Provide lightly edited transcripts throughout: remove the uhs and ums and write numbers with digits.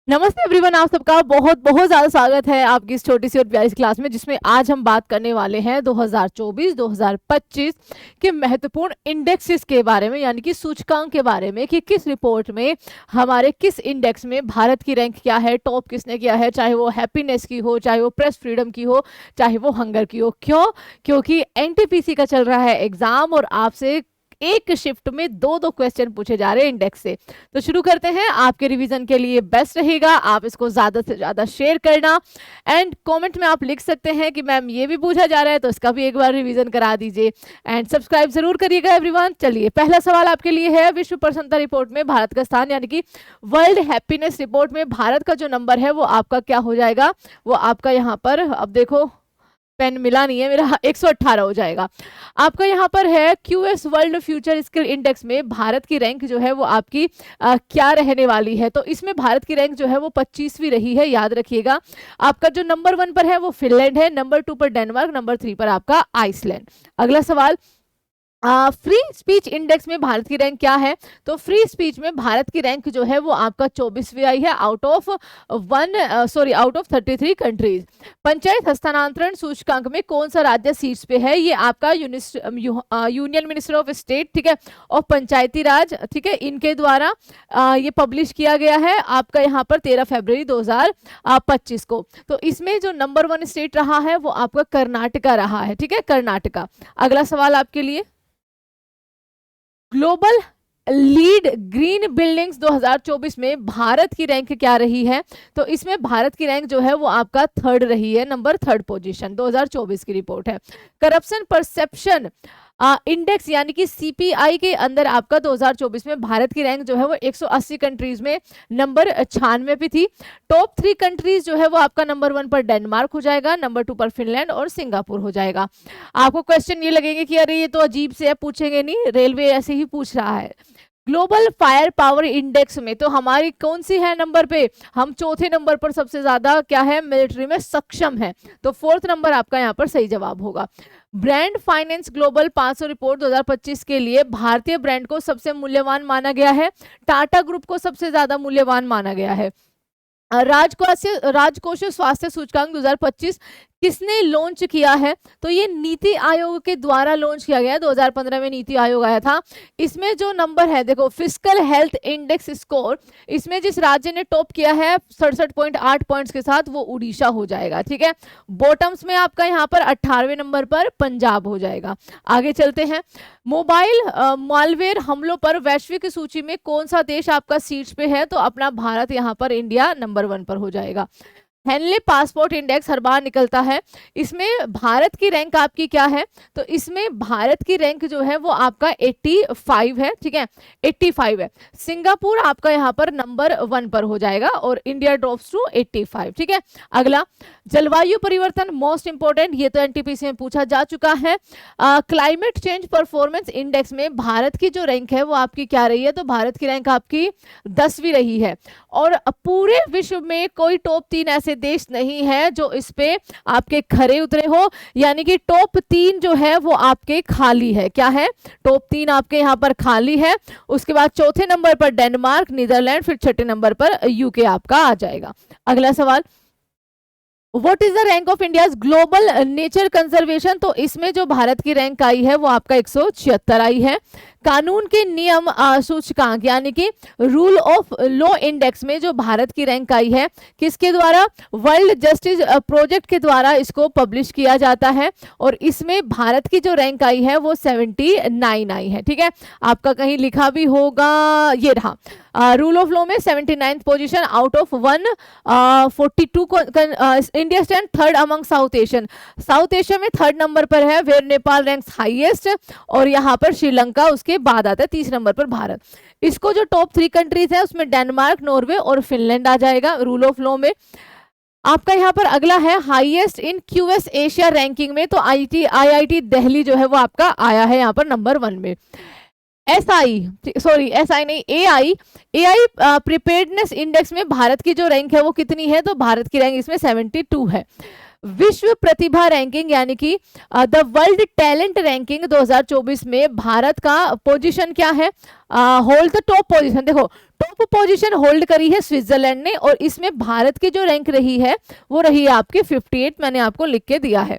नमस्ते एवरीवन, आप सबका बहुत बहुत ज़्यादा स्वागत है आपकी इस छोटी सी और प्यारी सी क्लास में, जिसमें आज हम बात करने वाले हैं 2024-2025 के महत्वपूर्ण इंडेक्सेस के बारे में, यानी कि सूचकांक के बारे में कि किस रिपोर्ट में हमारे किस इंडेक्स में भारत की रैंक क्या है, टॉप किसने किया है, चाहे वो हैप्पीनेस की हो, चाहे वो प्रेस फ्रीडम की हो, चाहे वो हंगर की हो। क्यों? क्योंकि एनटीपीसी का चल रहा है एग्जाम और आपसे एक शिफ्ट में दो दो क्वेश्चन पूछे जा रहे हैं इंडेक्स से। तो शुरू करते हैं। आपके रिवीजन के लिए बेस्ट रहेगा आप इसको ज्यादा से ज्यादा शेयर करना, एंड कमेंट में आप लिख सकते हैं कि मैम ये भी पूछा जा रहा है, तो इसका भी एक बार रिवीजन करा दीजिए एंड सब्सक्राइब जरूर करिएगा एवरीवन। चलिए, पहला सवाल आपके लिए है, विश्व प्रसन्नता रिपोर्ट में भारत का स्थान, यानी कि वर्ल्ड हैप्पीनेस रिपोर्ट में भारत का जो नंबर है वो आपका क्या हो जाएगा? वो आपका यहाँ पर, अब देखो पेन मिला नहीं है मेरा, 118 हो जाएगा। आपका यहाँ पर है QS world future skill index में भारत की रैंक जो है वो आपकी क्या रहने वाली है? तो इसमें भारत की रैंक जो है वो 25वीं रही है, याद रखिएगा। आपका जो नंबर 1 पर है वो फिनलैंड है, नंबर 2 पर डेनमार्क, नंबर 3 पर आपका आइसलैंड। अगला सवाल, फ्री स्पीच इंडेक्स में भारत की रैंक क्या है? तो फ्री स्पीच में भारत की रैंक जो है वो आपका 24वीं आई है, आउट ऑफ 33 कंट्रीज। पंचायत हस्तांतरण सूचकांक में कौन सा राज्य शीर्ष पे है? ये आपका यूनियन मिनिस्टर ऑफ स्टेट, ठीक है, और पंचायती राज, ठीक है, इनके द्वारा ये पब्लिश किया गया है आपका यहाँ पर 13 फरवरी 2025 को। तो इसमें जो नंबर 1 स्टेट रहा है वो आपका कर्नाटका रहा है, ठीक है, कर्नाटका। अगला सवाल आपके लिए, ग्लोबल लीड ग्रीन बिल्डिंग्स 2024 में भारत की रैंक क्या रही है? तो इसमें भारत की रैंक जो है वो आपका 3rd रही है, नंबर 3rd पोजीशन, 2024 की रिपोर्ट है। करप्शन परसेप्शन इंडेक्स यानी कि सीपीआई के अंदर आपका 2024 में भारत की रैंक जो है वो 180 कंट्रीज में नंबर 96 पे थी। टॉप 3 कंट्रीज जो है वो आपका नंबर 1 पर डेनमार्क हो जाएगा, नंबर 2 पर फिनलैंड और सिंगापुर हो जाएगा। आपको क्वेश्चन ये लगेंगे कि अरे ये तो अजीब से है, पूछेंगे नहीं, रेलवे ऐसे ही पूछ रहा है। ग्लोबल फायर पावर इंडेक्स में तो हमारी कौन सी है नंबर पे? हम 4थे नंबर पर सबसे ज्यादा क्या है, मिलिट्री में सक्षम है, तो 4th नंबर आपका यहाँ पर सही जवाब होगा। ब्रांड फाइनेंस ग्लोबल 500 रिपोर्ट 2025 के लिए भारतीय ब्रांड को सबसे मूल्यवान माना गया है, टाटा ग्रुप को सबसे ज्यादा मूल्यवान माना गया है। राजकोषीय स्वास्थ्य सूचकांक 2025 किसने लॉन्च किया है? तो ये नीति आयोग के द्वारा लॉन्च किया गया है, 2015 में नीति आयोग आया था। इसमें जो नंबर है देखो, फिस्कल हेल्थ इंडेक्स स्कोर, इसमें जिस राज्य ने टॉप किया है 67.8 पॉइंट्स के साथ वो उड़ीसा हो जाएगा, ठीक है। बॉटम्स में आपका यहाँ पर 18वें नंबर पर पंजाब हो जाएगा। आगे चलते हैं, मोबाइल मालवेयर हमलों पर वैश्विक सूची में कौन सा देश आपका शीर्ष पे है? तो अपना भारत, यहाँ पर इंडिया नंबर 1 पर हो जाएगा। हेनले पासपोर्ट इंडेक्स हर बार निकलता है, इसमें भारत की रैंक आपकी क्या है? तो इसमें भारत की रैंक जो है वो आपका 85 है, ठीक है, 85 है। सिंगापुर आपका यहाँ पर नंबर 1 पर हो जाएगा और इंडिया ड्रॉप्स टू 85, ठीक है। अगला, जलवायु परिवर्तन मोस्ट इंपोर्टेंट, ये तो एनटीपीसी में पूछा जा चुका है। क्लाइमेट चेंज परफॉर्मेंस इंडेक्स में भारत की जो रैंक है वो आपकी क्या रही है? तो भारत की रैंक आपकी 10वीं रही है, और पूरे विश्व में कोई टॉप 3 ऐसे देश नहीं है जो इस पे आपके खरे उतरे हो, यानी कि टॉप 3 जो है वो आपके खाली है। क्या है? टॉप 3 आपके यहाँ पर खाली है। उसके बाद 4थे नंबर पर डेनमार्क, नीदरलैंड, फिर 6ठे नंबर पर यूके आपका आ जाएगा। अगला सवाल, what is the rank of India global nature conservation? तो इसमें जो भारत की रैंक आई है वो आपका 176 आई है। कानून के नियम सूचकांक यानी कि रूल ऑफ लॉ इंडेक्स में जो भारत की रैंक आई है, किसके द्वारा? वर्ल्ड जस्टिस प्रोजेक्ट के द्वारा इसको पब्लिश किया जाता है, और इसमें भारत की जो रैंक आई है वो 79 आई है, ठीक है। आपका कहीं लिखा भी होगा, ये रहा, रूल ऑफ लॉ में 79th position out of 142। India stand 3rd among south Asian, south Asia में 3rd नंबर पर है, वेयर नेपाल रैंक्स हाईएस्ट, और यहाँ पर श्रीलंका उसके बाद आता है 30 नंबर पर भारत। इसको जो टॉप 3 कंट्रीज है उसमें डेनमार्क, नॉर्वे और फिनलैंड आ जाएगा रूल ऑफ लॉ में। आपका यहाँ पर अगला है highest in QS Asia ranking में, तो आईआईटी दिल्ली जो है वो आपका आया है यहाँ पर नंबर 1 में। एआई प्रिपेयर्डनेस इंडेक्स में भारत की जो रैंक है वो कितनी है? तो भारत की रैंक इसमें 72 है। विश्व प्रतिभा रैंकिंग यानी कि द वर्ल्ड टैलेंट रैंकिंग 2024 में भारत का पोजीशन क्या है? Hold the top position. देखो टॉप पोजीशन होल्ड करी है स्विट्जरलैंड ने, और इसमें भारत की जो रैंक रही है वो रही है आपकी 58, मैंने आपको लिख के दिया है।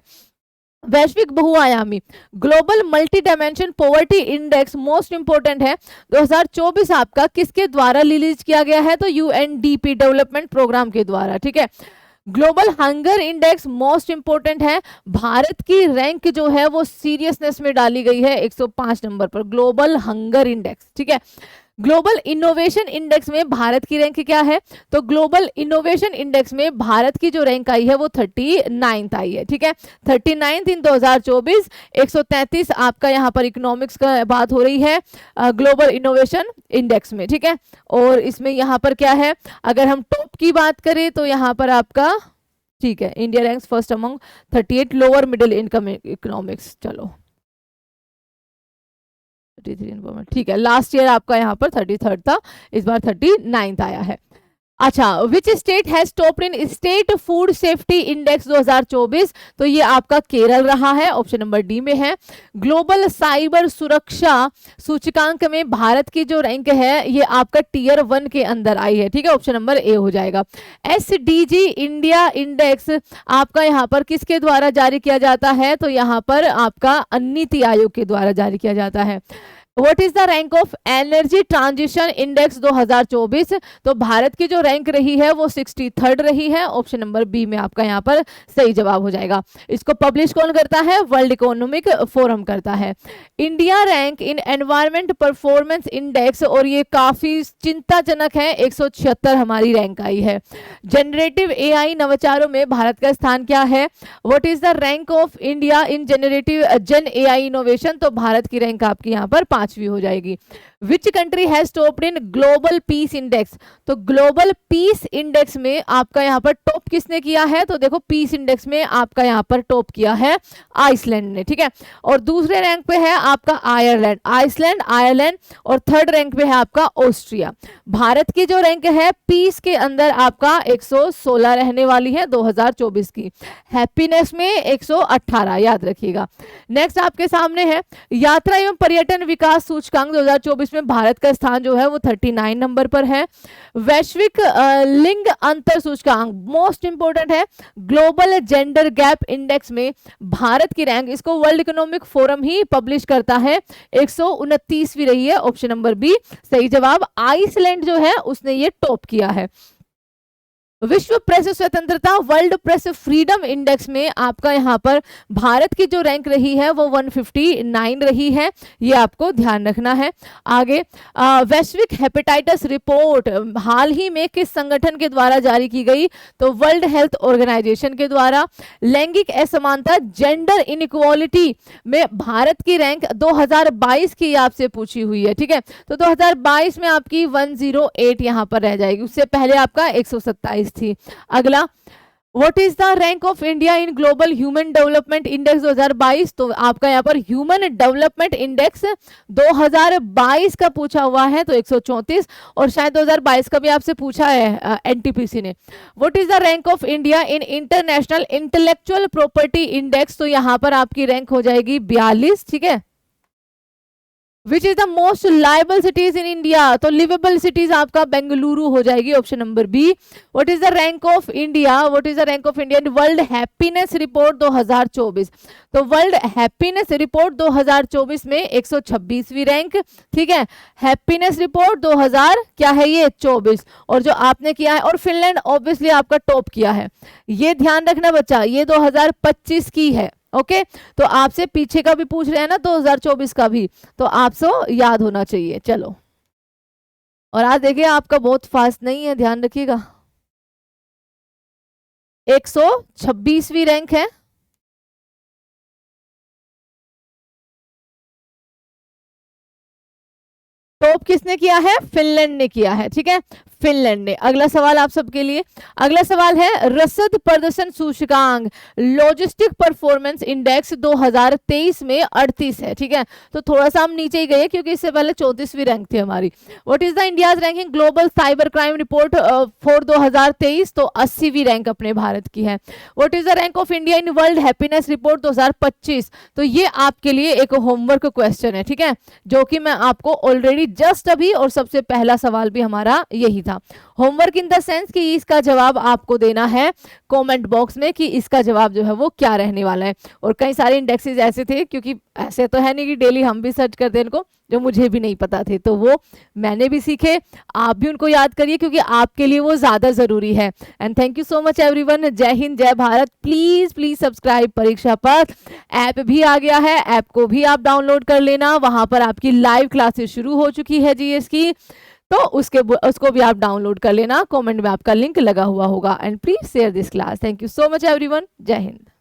वैश्विक बहुआयामी global multi dimension poverty index most important है 2024 आपका किसके द्वारा रिलीज किया गया है? तो यूएनडीपी डेवलपमेंट प्रोग्राम के द्वारा, ठीक है। Global hunger index most important है, भारत की रैंक जो है वो सीरियसनेस में डाली गई है 105 नंबर पर, ग्लोबल हंगर इंडेक्स, ठीक है। ग्लोबल इनोवेशन इंडेक्स में भारत की रैंक क्या है? तो ग्लोबल इनोवेशन इंडेक्स में भारत की जो रैंक आई है वो 39th आई है, ठीक है। 39th इन 2024, 133 आपका यहाँ पर इकोनॉमिक्स का बात हो रही है ग्लोबल इनोवेशन इंडेक्स में, ठीक है। और इसमें यहाँ पर क्या है, अगर हम टॉप की बात करें तो यहाँ पर आपका, ठीक है, India ranks first among 38 lower middle income economics. चलो 33, ठीक है, लास्ट ईयर आपका यहाँ पर 33rd था, इस बार 39th आया है। अच्छा, which state has topped in state food safety index 2024? तो ये आपका केरल रहा है, ऑप्शन नंबर डी में है। ग्लोबल साइबर सुरक्षा सूचकांक में भारत की जो रैंक है ये आपका टियर 1 के अंदर आई है, ठीक है, ऑप्शन नंबर ए हो जाएगा। एसडीजी इंडिया इंडेक्स आपका यहाँ पर किसके द्वारा जारी किया जाता है? तो यहाँ पर आपका नीति आयोग के द्वारा जारी किया जाता है। What is the rank of energy transition index 2024? तो भारत की जो रैंक रही है वो 63rd रही है, ऑप्शन नंबर बी में आपका यहाँ पर सही जवाब हो जाएगा। इसको पब्लिश कौन करता है? वर्ल्ड इकोनॉमिक फोरम करता है। India rank in environment performance index, और ये काफी चिंताजनक है, 176 हमारी रैंक आई है। जनरेटिव एआई नवाचारों में भारत का स्थान क्या है? What is the rank of India in generative जन एआई इनोवेशन? तो भारत की रैंक आपकी यहाँ पर 5वीं हो जाएगी। Which country has topped in global peace index? तो ग्लोबल पीस इंडेक्स में आपका यहाँ पर टॉप किसने किया है? तो देखो पीस इंडेक्स में आपका यहाँ पर टॉप किया है आइसलैंड ने, ठीक है। और दूसरे रैंक पे है आपका आयरलैंड, आइसलैंड, आयरलैंड, और थर्ड रैंक पे है आपका ऑस्ट्रिया। भारत की जो रैंक है पीस के अंदर आपका 116 रहने वाली है 2024 की, हैप्पीनेस में 118, याद रखिएगा। नेक्स्ट आपके सामने है यात्रा एवं पर्यटन विकास सूचकांक 2024 में भारत का स्थान जो है वो 39 नंबर पर है। वैश्विक लिंग अंतर सूचकांक मोस्ट इंपोर्टेंट है, ग्लोबल जेंडर गैप इंडेक्स में भारत की रैंक, इसको वर्ल्ड इकोनॉमिक फोरम ही पब्लिश करता है, 129वीं रही है, ऑप्शन नंबर बी सही जवाब। आइसलैंड जो है उसने ये टॉप किया है। विश्व प्रेस स्वतंत्रता वर्ल्ड प्रेस फ्रीडम इंडेक्स में आपका यहाँ पर भारत की जो रैंक रही है वो 159 रही है, ये आपको ध्यान रखना है। आगे वैश्विक हेपेटाइटिस रिपोर्ट हाल ही में किस संगठन के द्वारा जारी की गई? तो वर्ल्ड हेल्थ ऑर्गेनाइजेशन के द्वारा। लैंगिक असमानता जेंडर इनइक्वालिटी में भारत की रैंक 2022 की आपसे पूछी हुई है, ठीक है। तो 2022 में आपकी 108 यहाँ पर रह जाएगी, उससे पहले आपका 127 थी। अगला, what is the rank of India in global human development index 2022? तो आपका यहाँ पर ह्यूमन डेवलपमेंट इंडेक्स 2022 का पूछा हुआ है, तो 134, और शायद 2022 का भी आपसे पूछा है एनटीपीसी ने। What is the rank of India in international intellectual property index? तो यहाँ पर आपकी रैंक हो जाएगी 42, ठीक है। Which is the most liable cities in India? तो लिवेबल सिटीज आपका बेंगलुरु हो जाएगी, option number B. What is the rank of India, what is the rank of India in world happiness report 2024? तो वर्ल्ड हैप्पीनेस रिपोर्ट 2024 में 126वीं rank, ठीक है। Happiness report 2000 क्या है ये 24, और जो आपने किया है, और फिनलैंड ऑब्वियसली आपका टॉप किया है, ये ध्यान रखना बच्चा, ये 2025 की है, ओके। तो आपसे पीछे का भी पूछ रहे हैं ना 2024 का भी, तो आपसे याद होना चाहिए। चलो, और आज देखिए आपका बहुत फास्ट नहीं है, ध्यान रखिएगा, 126वीं रैंक है। टॉप किसने किया है? फिनलैंड ने किया है, ठीक है, फिनलैंड ने। अगला सवाल आप सबके लिए, अगला सवाल है रसद प्रदर्शन सूचकांक लॉजिस्टिक परफॉर्मेंस इंडेक्स 2023 में 38 है, ठीक है, तो थोड़ा सा हम नीचे ही गए क्योंकि इससे पहले 34वीं रैंक थी हमारी। What is the India's ranking global cyber crime report for 2023, तो 80वीं रैंक अपने भारत की है। What is the rank of India in world happiness report 2025, तो ये आपके लिए एक होमवर्क क्वेश्चन है, ठीक है, जो कि मैं आपको ऑलरेडी जस्ट अभी, और सबसे पहला सवाल भी हमारा यही था। होमवर्क इन द सेंस कि इसका जवाब आपको देना है कमेंट बॉक्स में कि इसका जवाब जो है वो क्या रहने वाला है। और कई सारे इंडेक्सेस ऐसे थे, क्योंकि ऐसे तो है नहीं कि डेली हम भी सर्च करते हैं इनको, जो मुझे भी नहीं पता थे, तो वो मैंने भी सीखे, आप भी उनको याद करिए क्योंकि आपके लिए वो ज्यादा जरूरी है। And thank you so much everyone. जय हिंद, जय भारत। प्लीज प्लीज सब्सक्राइब परीक्षा पथ। ऐप भी आ गया है, ऐप को भी आप डाउनलोड कर लेना, वहां पर आपकी लाइव क्लासेस शुरू हो चुकी है जीएस की, तो उसको भी आप डाउनलोड कर लेना, कमेंट में आपका लिंक लगा हुआ होगा। And please share this class. Thank you so much everyone. जय हिंद।